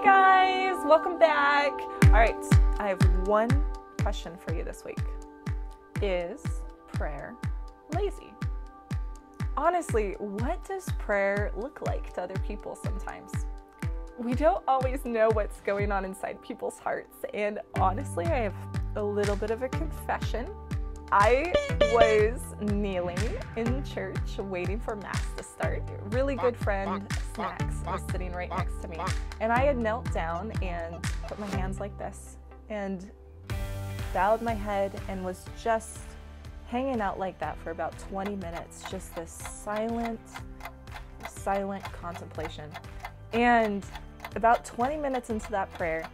Hi guys, welcome back. All right, I have one question for you this week. Is prayer lazy? Honestly, what does prayer look like to other people sometimes? We don't always know what's going on inside people's hearts, and honestly, I have a little bit of a confession. I was kneeling in church waiting for Mass to start. A really good friend, Snacks, was sitting right next to me. And I had knelt down and put my hands like this and bowed my head and was just hanging out like that for about 20 minutes. Just this silent contemplation. And about 20 minutes into that prayer,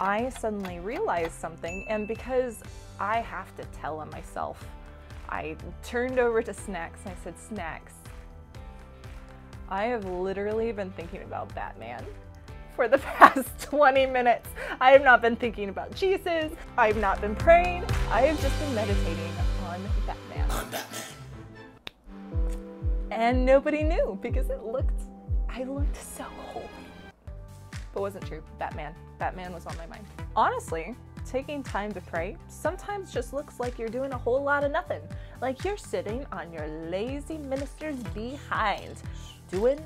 I suddenly realized something, and because I have to tell on myself, I turned over to Snacks and I said, Snacks, I have literally been thinking about Batman for the past 20 minutes. I have not been thinking about Jesus. I have not been praying. I have just been meditating on Batman. And nobody knew because I looked so holy. But it wasn't true. Batman was on my mind. Honestly, taking time to pray sometimes just looks like you're doing a whole lot of nothing. Like you're sitting on your lazy minister's behind, doing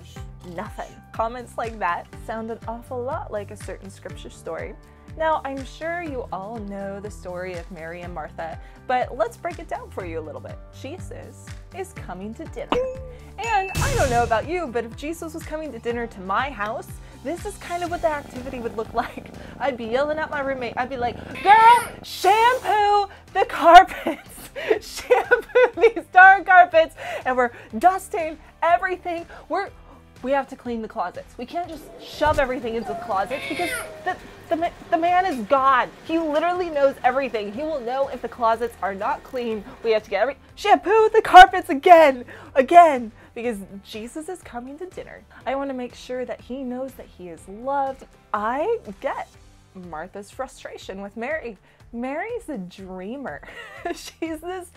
nothing. Comments like that sound an awful lot like a certain scripture story. Now, I'm sure you all know the story of Mary and Martha, but let's break it down for you a little bit. Jesus is coming to dinner. And I don't know about you, but if Jesus was coming to dinner to my house, this is kind of what the activity would look like. I'd be yelling at my roommate. I'd be like, girl, shampoo the carpets. Shampoo these darn carpets. And we're dusting everything. We have to clean the closets. We can't just shove everything into the closets because the man is God. He literally knows everything. He will know if the closets are not clean. We have to get shampoo the carpets again, because Jesus is coming to dinner. I want to make sure that he knows that he is loved. I get Martha's frustration with Mary. Mary's a dreamer. She's this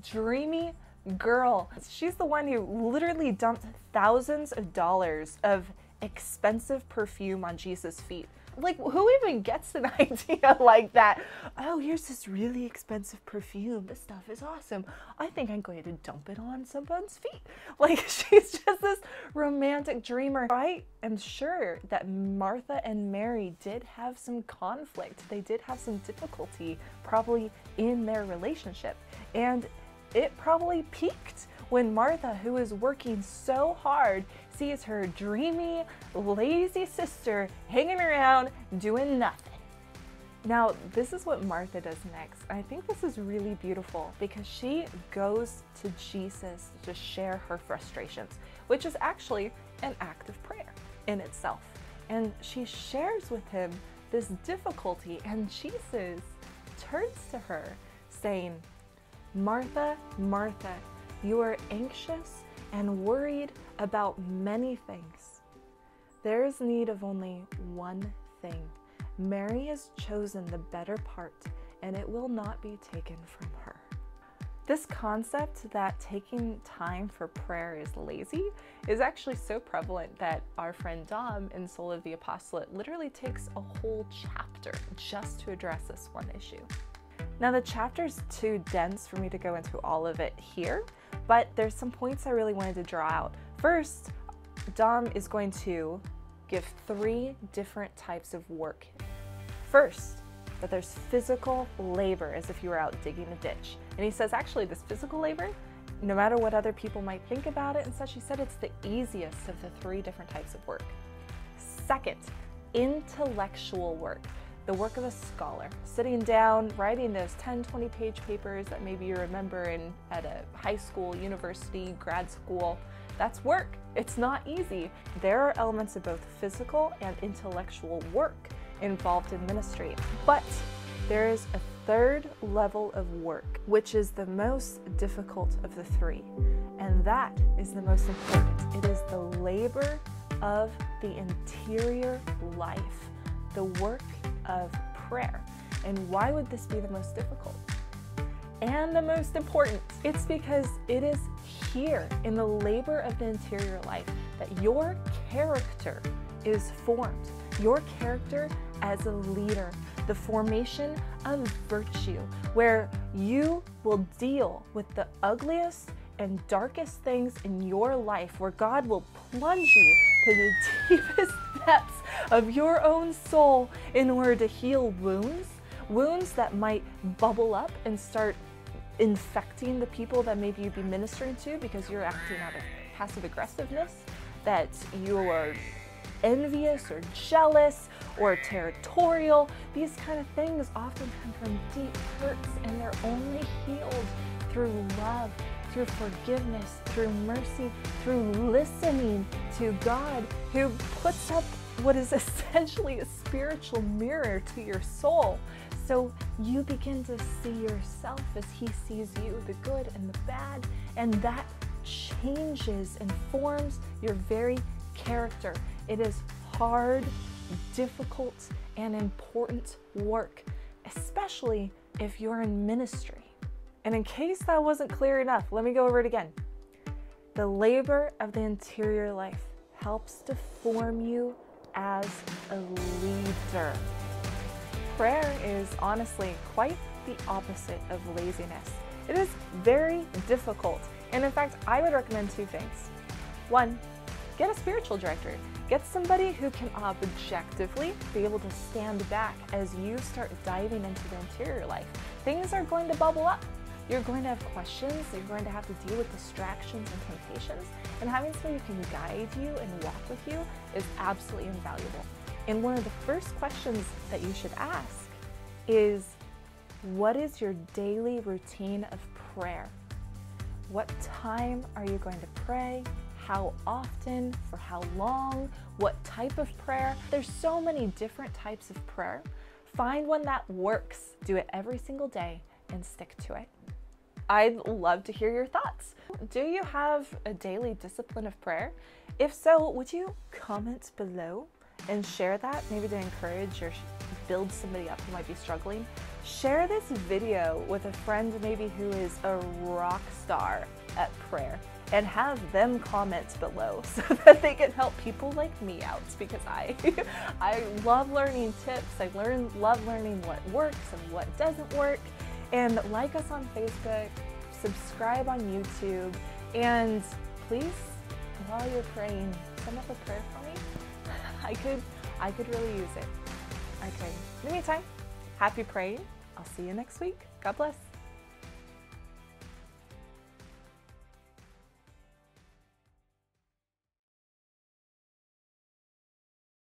dreamy girl. She's the one who literally dumped thousands of dollars of expensive perfume on Jesus' feet. Like, who even gets an idea like that? Oh, here's this really expensive perfume. This stuff is awesome. I think I'm going to dump it on someone's feet. Like, she's just this romantic dreamer. I am sure that Martha and Mary did have some conflict. They did have some difficulty probably in their relationship. And it probably peaked when Martha, who is working so hard, sees her dreamy, lazy sister hanging around doing nothing. Now, this is what Martha does next. I think this is really beautiful because she goes to Jesus to share her frustrations, which is actually an act of prayer in itself. And she shares with him this difficulty, and Jesus turns to her saying, Martha, Martha, you are anxious and worried about many things. There is need of only one thing. Mary has chosen the better part, and it will not be taken from her. This concept that taking time for prayer is lazy is actually so prevalent that our friend Dom in Soul of the Apostolate literally takes a whole chapter just to address this one issue. Now, the chapter's too dense for me to go into all of it here, but there's some points I really wanted to draw out. First, Dom is going to give 3 different types of work. First, that there's physical labor, as if you were out digging a ditch. And he says, actually, this physical labor, no matter what other people might think about it and such, he said it's the easiest of the 3 different types of work. Second, intellectual work. The work of a scholar, sitting down, writing those 10, 20-page papers that maybe you remember at a high school, university, grad school. That's work. It's not easy. There are elements of both physical and intellectual work involved in ministry. But there is a third level of work, which is the most difficult of the 3. And that is the most important. It is the labor of the interior life, the work of prayer. And why would this be the most difficult and the most important? It's because it is here in the labor of the interior life that your character is formed. your character as a leader, the formation of virtue, where you will deal with the ugliest and darkest things in your life, where God will plunge you to the deepest depths of your own soul in order to heal wounds that might bubble up and start infecting the people that maybe you'd be ministering to because you're acting out of passive aggressiveness, that you are envious or jealous or territorial. These kind of things often come from deep hurts, and they're only healed through love, through forgiveness, through mercy, through listening to God, who puts up what is essentially a spiritual mirror to your soul. So you begin to see yourself as He sees you, the good and the bad, and that changes and forms your very character. It is hard, difficult, and important work, especially if you're in ministry. And in case that wasn't clear enough, let me go over it again. The labor of the interior life helps to form you as a leader. Prayer is honestly quite the opposite of laziness. It is very difficult, and in fact, I would recommend two things. One, get a spiritual director. Get somebody who can objectively be able to stand back as you start diving into the interior life. Things are going to bubble up. You're going to have questions. You're going to have to deal with distractions and temptations. And having somebody who can guide you and walk with you is absolutely invaluable. And one of the first questions that you should ask is, what is your daily routine of prayer? What time are you going to pray? How often? For how long? What type of prayer? There's so many different types of prayer. Find one that works. Do it every single day and stick to it. I'd love to hear your thoughts. Do you have a daily discipline of prayer? If so, would you comment below and share that, maybe to encourage or build somebody up who might be struggling? Share this video with a friend maybe who is a rock star at prayer, and have them comment below so that they can help people like me out, because I love learning tips. I love learning what works and what doesn't work. And like us on Facebook, subscribe on YouTube, and please, while you're praying, send up a prayer for me. I could really use it. I could. In the meantime, happy praying. I'll see you next week. God bless.